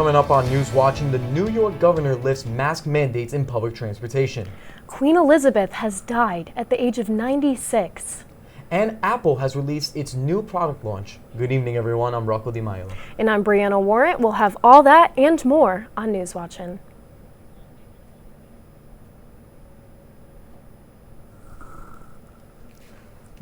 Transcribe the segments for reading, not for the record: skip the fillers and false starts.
Coming up on News Watching, the New York governor lifts mask mandates in public transportation. Queen Elizabeth has died at the age of 96. And Apple has released its new product launch. Good evening, everyone. I'm Rocco Di Maio. And I'm Brianna Warrant. We'll have all that and more on News Watching.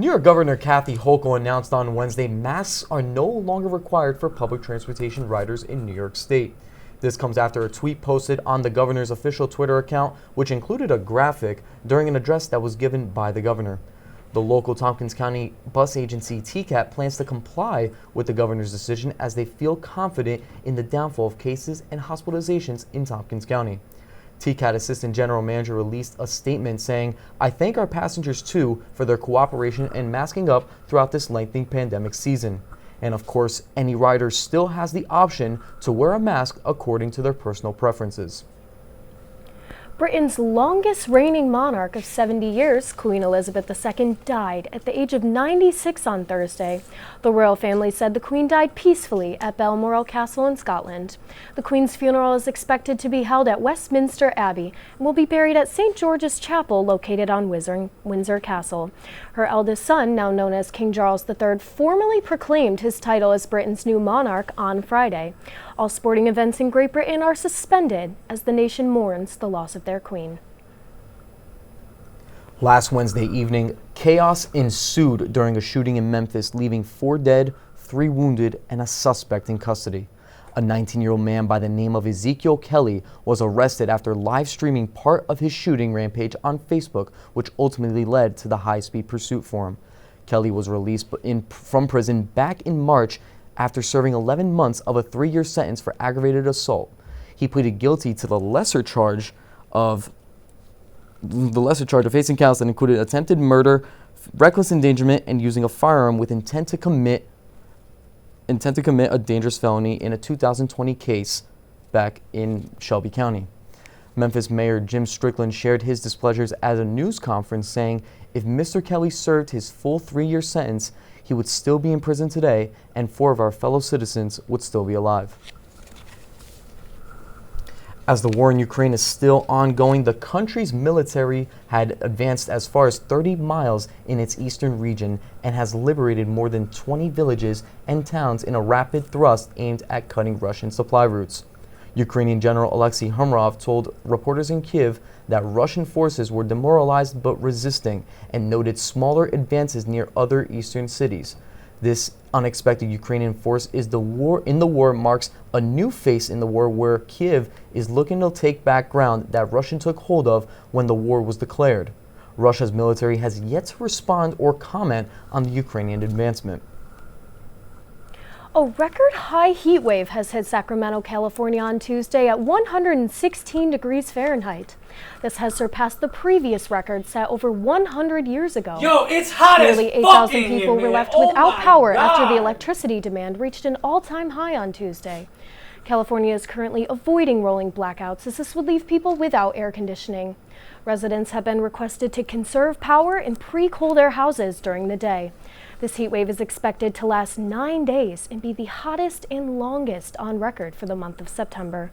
New York Governor Kathy Hochul announced on Wednesday masks are no longer required for public transportation riders in New York State. This comes after a tweet posted on the governor's official Twitter account, which included a graphic during an address that was given by the governor. The local Tompkins County bus agency TCAT plans to comply with the governor's decision as they feel confident in the downfall of cases and hospitalizations in Tompkins County. TCAT Assistant General Manager released a statement saying, "I thank our passengers too for their cooperation and masking up throughout this lengthy pandemic season." And of course, any rider still has the option to wear a mask according to their personal preferences. Britain's longest reigning monarch of 70 years, Queen Elizabeth II, died at the age of 96 on Thursday. The royal family said the Queen died peacefully at Balmoral Castle in Scotland. The Queen's funeral is expected to be held at Westminster Abbey and will be buried at St. George's Chapel located on Windsor Castle. Her eldest son, now known as King Charles III, formally proclaimed his title as Britain's new monarch on Friday. All sporting events in Great Britain are suspended as the nation mourns the loss of their queen. Last Wednesday evening, chaos ensued during a shooting in Memphis, leaving 4 dead, 3 wounded, and a suspect in custody. A 19-year-old man by the name of Ezekiel Kelly was arrested after live streaming part of his shooting rampage on Facebook, which ultimately led to the high-speed pursuit for him. Kelly was released from prison back in March after serving 11 months of a 3-year sentence for aggravated assault. He pleaded guilty to the lesser charge of facing counts that included attempted murder, reckless endangerment, and using a firearm with intent to commit a dangerous felony in a 2020 case back in Shelby County. Memphis Mayor Jim Strickland shared his displeasures at a news conference, saying if Mr. Kelly served his full 3-year sentence, he would still be in prison today, and 4 of our fellow citizens would still be alive. As the war in Ukraine is still ongoing, the country's military had advanced as far as 30 miles in its eastern region and has liberated more than 20 villages and towns in a rapid thrust aimed at cutting Russian supply routes. Ukrainian General Alexei Humrov told reporters in Kyiv that Russian forces were demoralized but resisting and noted smaller advances near other eastern cities. This unexpected Ukrainian force in the war marks a new phase in the war where Kyiv is looking to take back ground that Russia took hold of when the war was declared. Russia's military has yet to respond or comment on the Ukrainian advancement. A record high heat wave has hit Sacramento, California on Tuesday at 116 degrees Fahrenheit. This has surpassed the previous record set over 100 years ago. Yo, it's hot Nearly as 8,000 fucking people were left without power after the electricity demand reached an all-time high on Tuesday. California is currently avoiding rolling blackouts as this would leave people without air conditioning. Residents have been requested to conserve power and pre-cool their houses during the day. This heat wave is expected to last 9 days and be the hottest and longest on record for the month of September.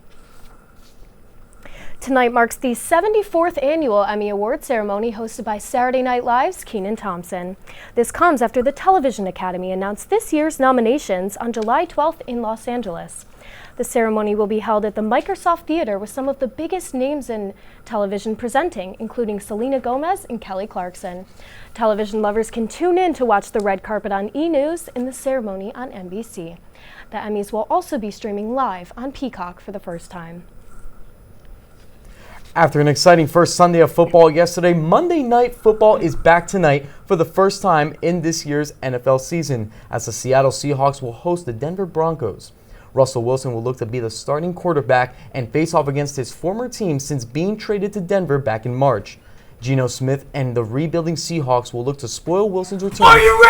Tonight marks the 74th annual Emmy Awards ceremony hosted by Saturday Night Live's Kenan Thompson. This comes after the Television Academy announced this year's nominations on July 12th in Los Angeles. The ceremony will be held at the Microsoft Theater with some of the biggest names in television presenting, including Selena Gomez and Kelly Clarkson. Television lovers can tune in to watch the red carpet on E! News and the ceremony on NBC. The Emmys will also be streaming live on Peacock for the first time. After an exciting first Sunday of football yesterday, Monday Night Football is back tonight for the first time in this year's NFL season, as the Seattle Seahawks will host the Denver Broncos. Russell Wilson will look to be the starting quarterback and face off against his former team since being traded to Denver back in March. Geno Smith and the rebuilding Seahawks will look to spoil Wilson's return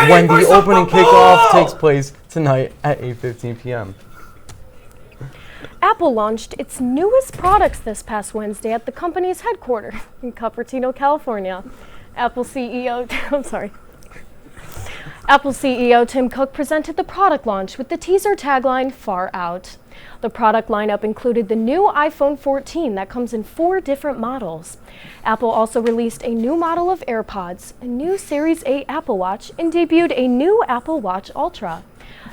when the opening kickoff takes place tonight at 8:15 p.m. Apple launched its newest products this past Wednesday at the company's headquarters in Cupertino, California. Apple CEO, Apple CEO Tim Cook presented the product launch with the teaser tagline, "Far Out." The product lineup included the new iPhone 14 that comes in 4 different models. Apple also released a new model of AirPods, a new Series 8 Apple Watch, and debuted a new Apple Watch Ultra.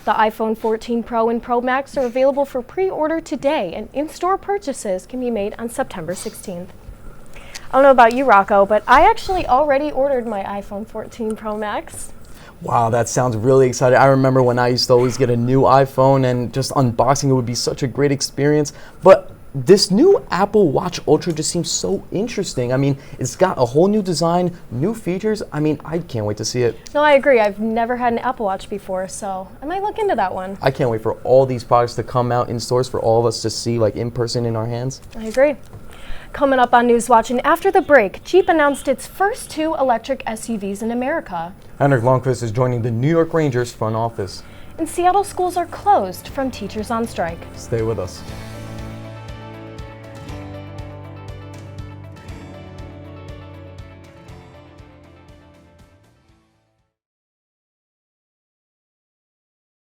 The iPhone 14 Pro and Pro Max are available for pre-order today, and in-store purchases can be made on September 16th. I don't know about you, Rocco, but I actually already ordered my iPhone 14 Pro Max. Wow, that sounds really exciting. I remember when I used to always get a new iPhone and just unboxing it would be such a great experience. But this new Apple Watch Ultra just seems so interesting. I mean, it's got a whole new design, new features. I mean, I can't wait to see it. No, I agree. I've never had an Apple Watch before, so I might look into that one. I can't wait for all these products to come out in stores for all of us to see, like in person in our hands. I agree. Coming up on Newswatch, and after the break, Jeep announced its first 2 electric SUVs in America. Henrik Lundqvist is joining the New York Rangers front office. And Seattle schools are closed from teachers on strike. Stay with us.